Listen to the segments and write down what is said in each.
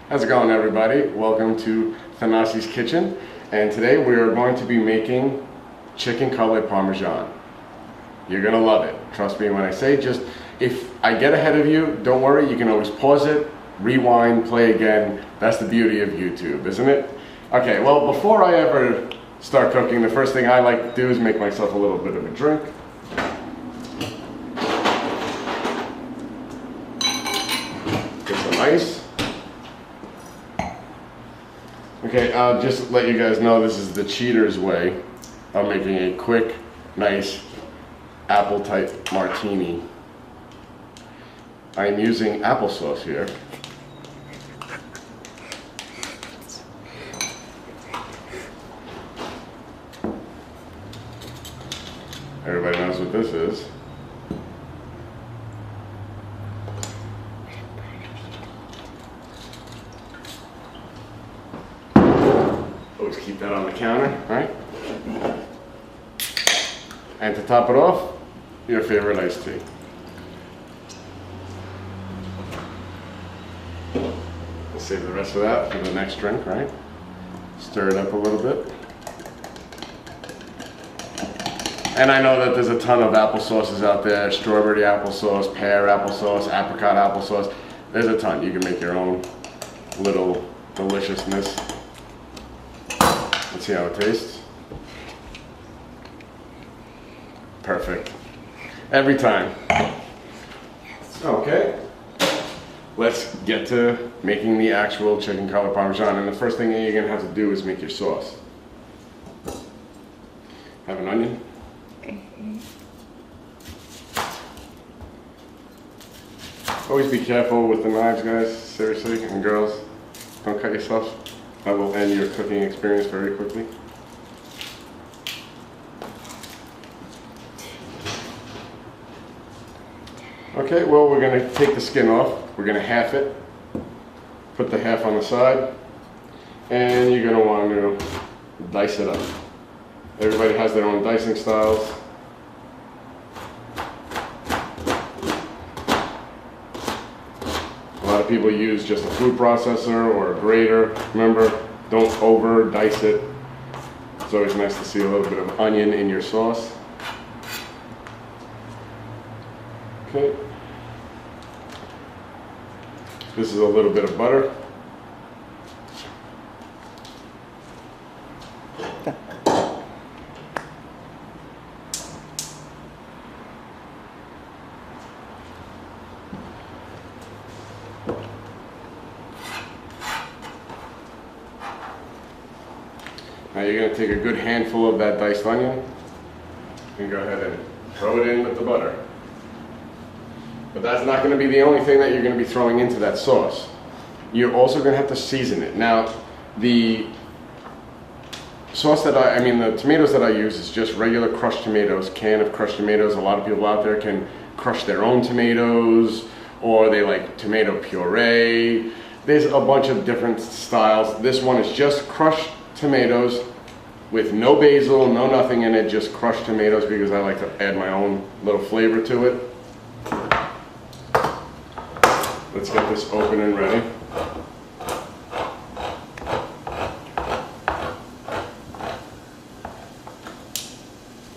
How's it going, everybody? Welcome to Thanasi's Kitchen, and today we are going to be making chicken cutlet parmesan. You're gonna love it. Trust me when I say, just if I get ahead of you, don't worry, you can always pause it, rewind, play again. That's the beauty of YouTube, isn't it? Okay, well, before I ever start cooking, the first thing I like to do is make myself a little bit of a drink. Get some ice. Okay, I'll just let you guys know this is the cheater's way of making a quick, nice apple type martini. I'm using applesauce here. Everybody knows what this is. Always keep that on the counter, right? And to top it off, your favorite iced tea. We'll save the rest of that for the next drink, right? Stir it up a little bit. And I know that there's a ton of applesauces out there: strawberry applesauce, pear applesauce, apricot applesauce. There's a ton. You can make your own little deliciousness. Let's see how it tastes. Perfect. Every time. Okay. Let's get to making the actual chicken cutlet parmesan. And the first thing that you're going to have to do is make your sauce. Have an onion. Always be careful with the knives, guys. Seriously, and girls, don't cut yourself. That will end your cooking experience very quickly. Okay, well, we're going to take the skin off. We're going to half it. Put the half on the side. And you're going to want to dice it up. Everybody has their own dicing styles. A lot of people use just a food processor or a grater. Remember, don't over dice it. It's always nice to see a little bit of onion in your sauce. Okay. This is a little bit of butter. Now you're going to take a good handful of that diced onion and go ahead and throw it in with the butter. But that's not going to be the only thing that you're going to be throwing into that sauce. You're also going to have to season it. Now, the sauce that the tomatoes that I use is just regular crushed tomatoes, can of crushed tomatoes. A lot of people out there can crush their own tomatoes, or they like tomato puree. There's a bunch of different styles. This one is just crushed tomatoes with no basil, no nothing in it, just crushed tomatoes, because I like to add my own little flavor to it. Let's get this open and ready.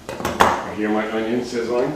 I hear my onion sizzling.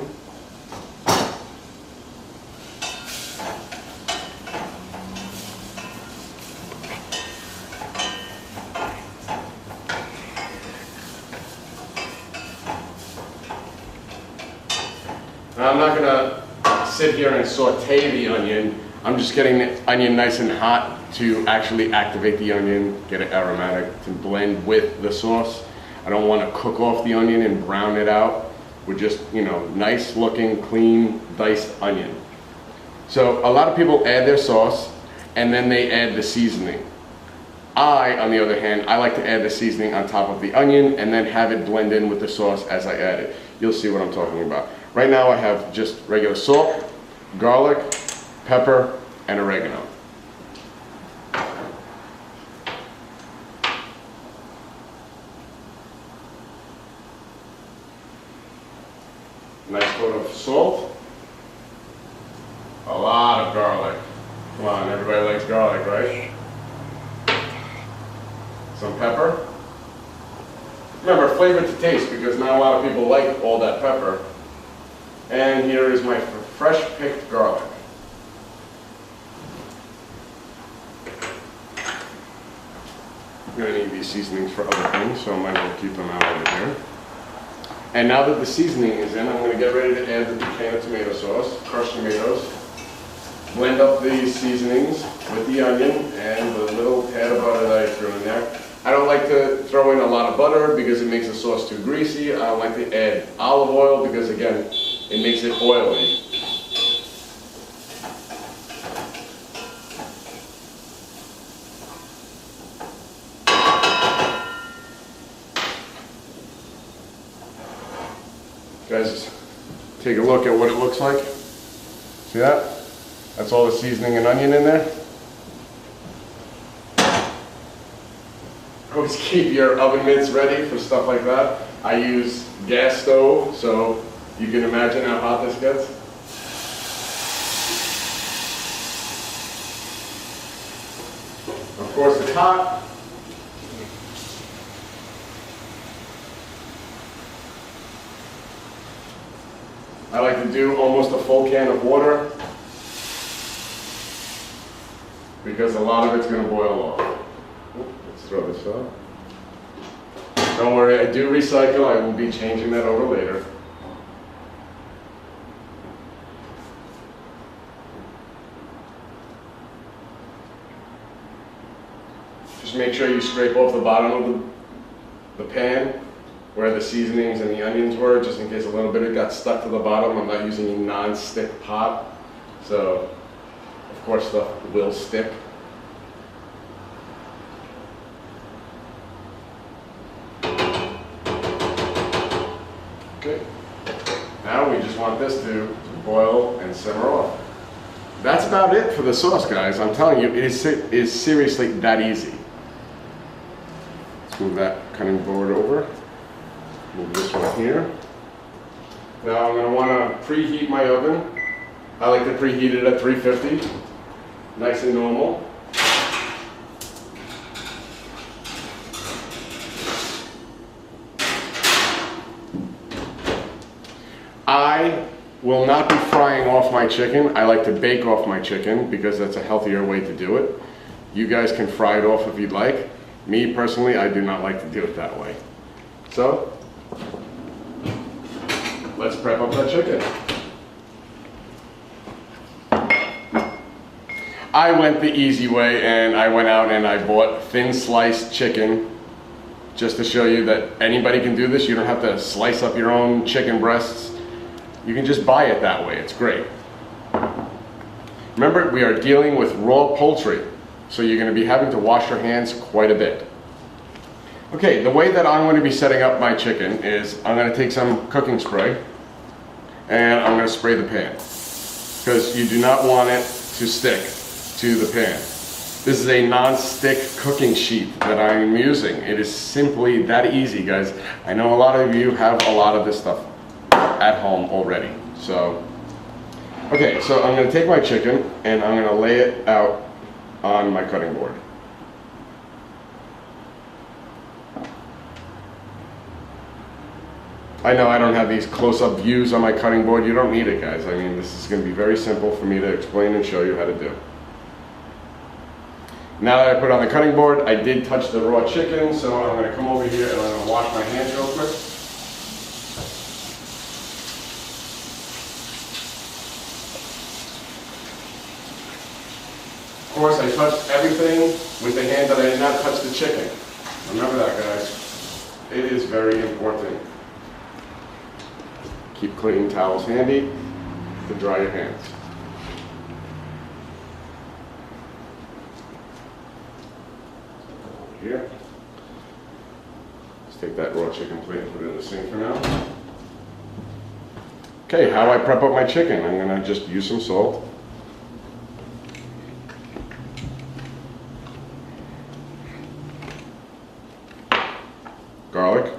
Now, I'm not going to sit here and saute the onion. I'm just getting the onion nice and hot to actually activate the onion, get it aromatic, to blend with the sauce. I don't want to cook off the onion and brown it out with just, nice looking, clean, diced onion. So a lot of people add their sauce and then they add the seasoning. On the other hand, I like to add the seasoning on top of the onion and then have it blend in with the sauce as I add it. You'll see what I'm talking about. Right now I have just regular salt, garlic, pepper, and oregano. Nice coat of salt. A lot of garlic. Come on, everybody likes garlic, right? some pepper. Remember, flavor to taste, because not a lot of people like all that pepper. And here is my fresh picked garlic. I'm going to need these seasonings for other things, so I might as well keep them out over here. And now that the seasoning is in, I'm going to get ready to add the can of tomato sauce, crushed tomatoes. Blend up these seasonings with the onion and the little tad of butter that I threw in there. I don't like to throw in a lot of butter because it makes the sauce too greasy. I don't like to add olive oil because, again, it makes it oily. Guys, take a look at what it looks like. See that? That's all the seasoning and onion in there. Always keep your oven mitts ready for stuff like that. I use gas stove, so you can imagine how hot this gets. Of course, it's hot. I like to do almost a full can of water because a lot of it's going to boil off. Let's throw this out. Don't worry, I do recycle. I will be changing that over later. Just make sure you scrape off the bottom of the pan where the seasonings and the onions were, just in case a little bit of it got stuck to the bottom. I'm not using a non-stick pot, so of course stuff will stick. Okay, now we just want this to boil and simmer off. That's about it for the sauce, guys. I'm telling you, it is seriously that easy. Let's move that cutting board over. Move this one here. Now I'm going to want to preheat my oven. I like to preheat it at 350, nice and normal. I will not be frying off my chicken. I like to bake off my chicken because that's a healthier way to do it. You guys can fry it off if you'd like. Me personally, I do not like to do it that way. So, let's prep up that chicken. I went the easy way and I went out and I bought thin sliced chicken just to show you that anybody can do this. You don't have to slice up your own chicken breasts. You can just buy it that way. It's great. Remember, we are dealing with raw poultry, so you're going to be having to wash your hands quite a bit. Okay, the way that I'm going to be setting up my chicken is I'm going to take some cooking spray and I'm going to spray the pan because you do not want it to stick to the pan. This is a non-stick cooking sheet that I'm using. It is simply that easy, guys. I know a lot of you have a lot of this stuff at home already. So, okay, so I'm going to take my chicken and I'm going to lay it out on my cutting board. I know I don't have these close-up views on my cutting board. You don't need it, guys. I mean, this is going to be very simple for me to explain and show you how to do. Now that I put it on the cutting board, I did touch the raw chicken, so I'm going to come over here and I'm going to wash my hands real quick. Of course, I touched everything with the hand that I did not touch the chicken. Remember that, guys. It is very important. Keep clean towels handy to dry your hands. Over here. Let's take that raw chicken plate and put it in the sink for now. Okay, how I prep up my chicken. I'm going to just use some salt. Garlic.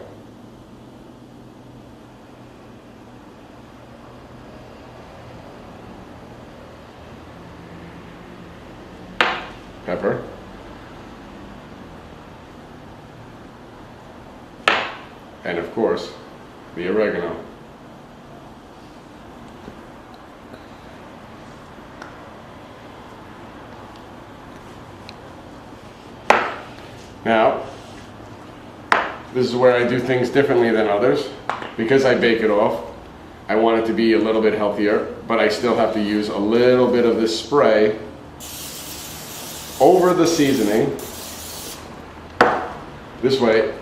Pepper. and of course, the oregano. Now, this is where I do things differently than others. Because I bake it off, I want it to be a little bit healthier, but I still have to use a little bit of this spray over the seasoning. This way,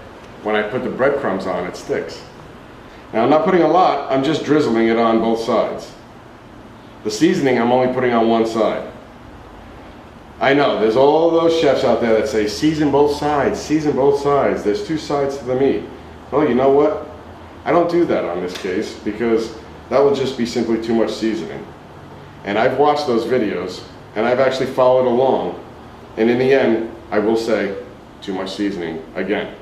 when I put the breadcrumbs on, it sticks. Now I'm not putting a lot, I'm just drizzling it on both sides. The seasoning I'm only putting on one side. I know, there's all those chefs out there that say season both sides, season both sides. There's two sides to the meat. Well, you know what? I don't do that on this case because that will just be simply too much seasoning. And I've watched those videos and I've actually followed along. And in the end, I will say, too much seasoning again.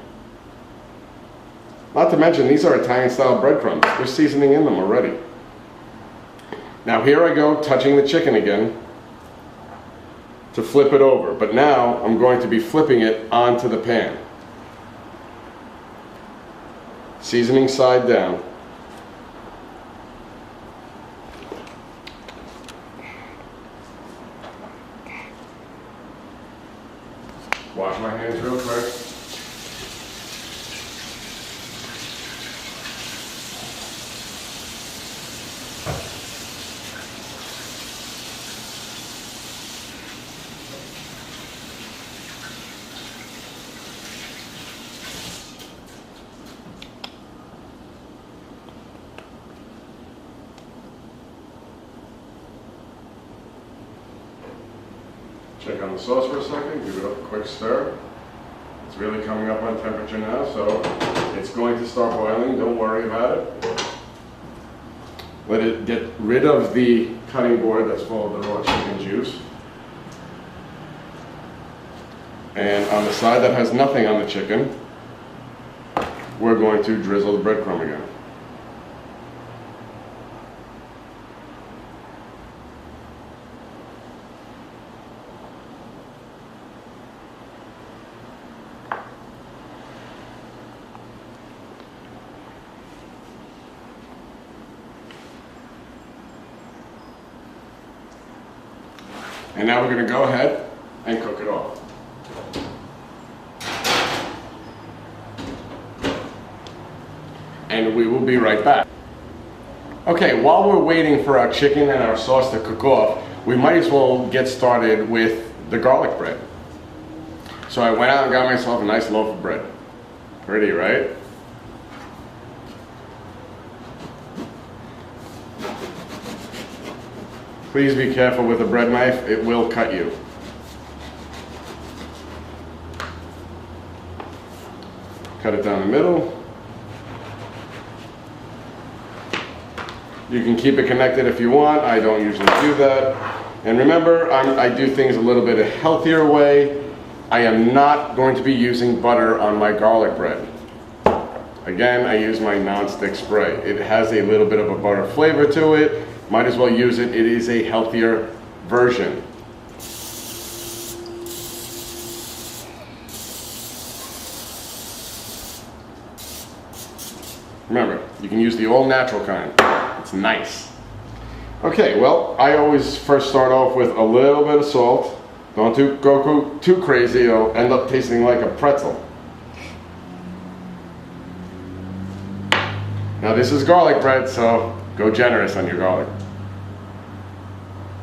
Not to mention, these are Italian style breadcrumbs. There's seasoning in them already. Now here I go touching the chicken again to flip it over, but now I'm going to be flipping it onto the pan. Seasoning side down. Wash my hands real quick. Check on the sauce for a second, give it a quick stir. It's really coming up on temperature now, so it's going to start boiling, don't worry about it. Let it get rid of the cutting board that's full of the raw chicken juice. And on the side that has nothing on the chicken, we're going to drizzle the breadcrumb again. And now we're going to go ahead and cook it off. And we will be right back. Okay, while we're waiting for our chicken and our sauce to cook off, we might as well get started with the garlic bread. So I went out and got myself a nice loaf of bread. Pretty, right? Please be careful with a bread knife, it will cut you. Cut it down the middle. You can keep it connected if you want, I don't usually do that. And remember, I do things a little bit a healthier way. I am not going to be using butter on my garlic bread. Again, I use my non-stick spray. It has a little bit of a butter flavor to it. Might as well use it. It is a healthier version. Remember, you can use the all-natural kind. It's nice. Okay, well, I always first start off with a little bit of salt. Don't go too crazy, it'll end up tasting like a pretzel. Now this is garlic bread, so go generous on your garlic.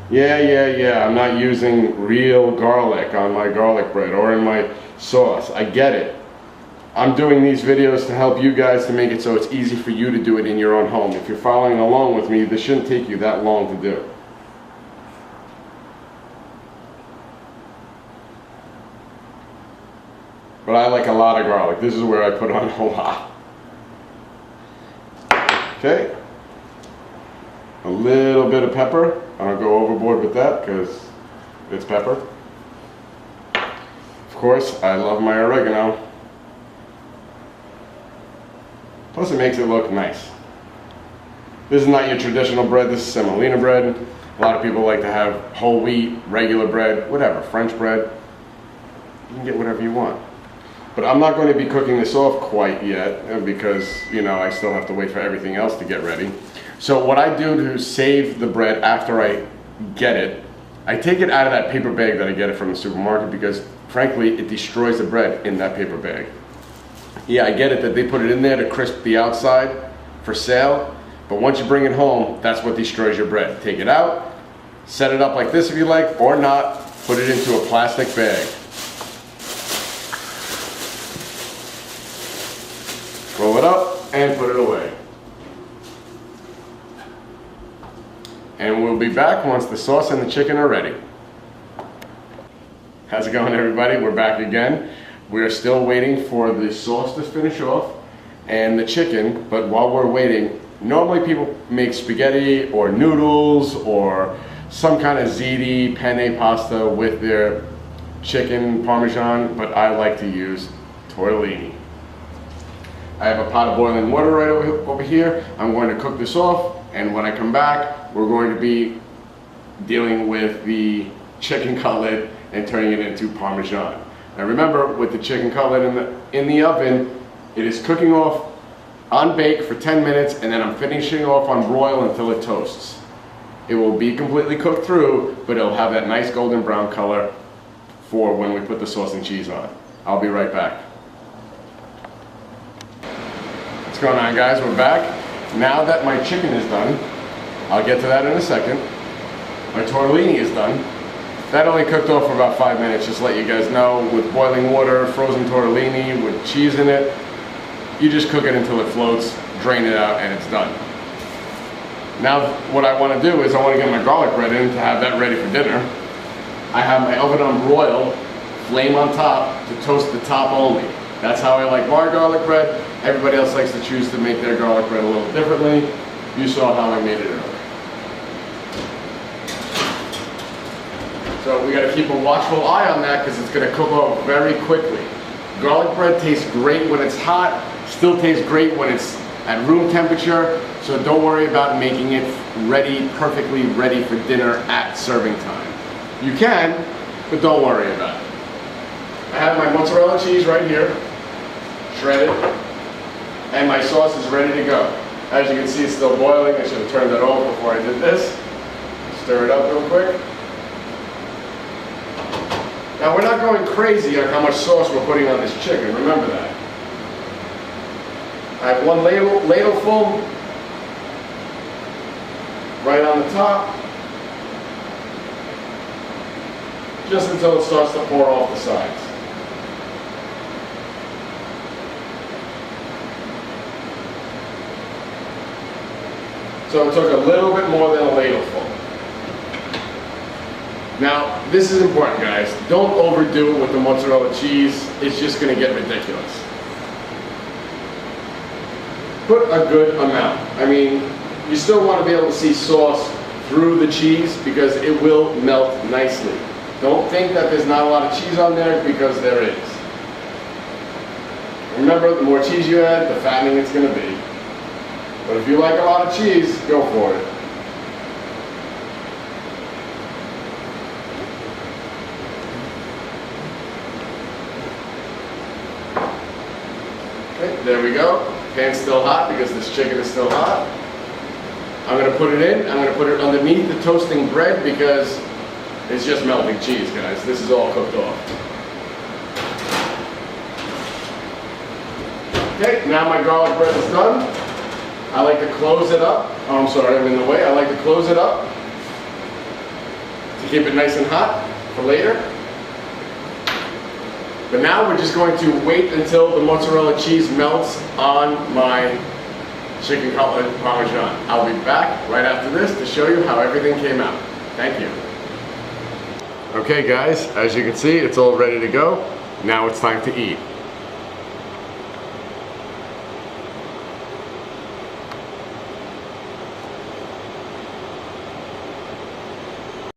Yeah, I'm not using real garlic on my garlic bread or in my sauce. I get it. I'm doing these videos to help you guys to make it so it's easy for you to do it in your own home. If you're following along with me, this shouldn't take you that long to do. But I like a lot of garlic. This is where I put on a lot. Okay. A little bit of pepper. I don't go overboard with that because it's pepper. Of course, I love my oregano. Plus it makes it look nice. This is not your traditional bread, this is semolina bread. A lot of people like to have whole wheat, regular bread, whatever, French bread. You can get whatever you want. But I'm not going to be cooking this off quite yet because, you know, I still have to wait for everything else to get ready. So what I do to save the bread after I get it, I take it out of that paper bag that I get it from the supermarket because, frankly, it destroys the bread in that paper bag. Yeah, I get it that they put it in there to crisp the outside for sale, but once you bring it home, that's what destroys your bread. Take it out, set it up like this if you like, or not, put it into a plastic bag. Roll it up and put it away. And we'll be back once the sauce and the chicken are ready. How's it going, everybody? We're back again. We are still waiting for the sauce to finish off and the chicken, but while we're waiting, normally people make spaghetti or noodles or some kind of ziti, penne pasta with their chicken parmesan, but I like to use tortellini. I have a pot of boiling water right over here. I'm going to cook this off, and when I come back, we're going to be dealing with the chicken cutlet and turning it into parmesan. Now remember, with the chicken cutlet in the oven, it is cooking off on bake for 10 minutes, and then I'm finishing off on broil until it toasts. It will be completely cooked through, but it'll have that nice golden brown color for when we put the sauce and cheese on. I'll be right back. What's going on, guys? We're back. Now that my chicken is done, I'll get to that in a second. My tortellini is done. That only cooked off for about 5 minutes, just to let you guys know. With boiling water, frozen tortellini with cheese in it, you just cook it until it floats, drain it out, and it's done. Now what I want to do is I want to get my garlic bread in to have that ready for dinner. I have my oven on broil, flame on top, to toast the top only. That's how I like my garlic bread. Everybody else likes to choose to make their garlic bread a little differently. You saw how I made it earlier. So we got to keep a watchful eye on that because it's going to cook off very quickly. Garlic bread tastes great when it's hot, still tastes great when it's at room temperature, so don't worry about making it ready, perfectly ready for dinner at serving time. You can, but don't worry about it. I have my mozzarella cheese right here, shredded, and my sauce is ready to go. As you can see, it's still boiling. I should have turned that off before I did this. Stir it up real quick. Now we're not going crazy on how much sauce we're putting on this chicken, remember that. I have one ladle full right on the top, just until it starts to pour off the sides. So it took a little bit more than a ladle full. Now, this is important, guys. Don't overdo it with the mozzarella cheese. It's just going to get ridiculous. Put a good amount. I mean, you still want to be able to see sauce through the cheese because it will melt nicely. Don't think that there's not a lot of cheese on there, because there is. Remember, the more cheese you add, the fattening it's going to be. But if you like a lot of cheese, go for it. Okay, there we go. Pan's still hot because this chicken is still hot. I'm going to put it in. I'm going to put it underneath the toasting bread because it's just melting cheese, guys. This is all cooked off. Okay, now my garlic bread is done. I like to close it up. Oh, I'm sorry, I'm in the way. I like to close it up to keep it nice and hot for later. But now we're just going to wait until the mozzarella cheese melts on my chicken cutlet parmesan. I'll be back right after this to show you how everything came out. Thank you. Okay guys, as you can see, it's all ready to go. Now it's time to eat.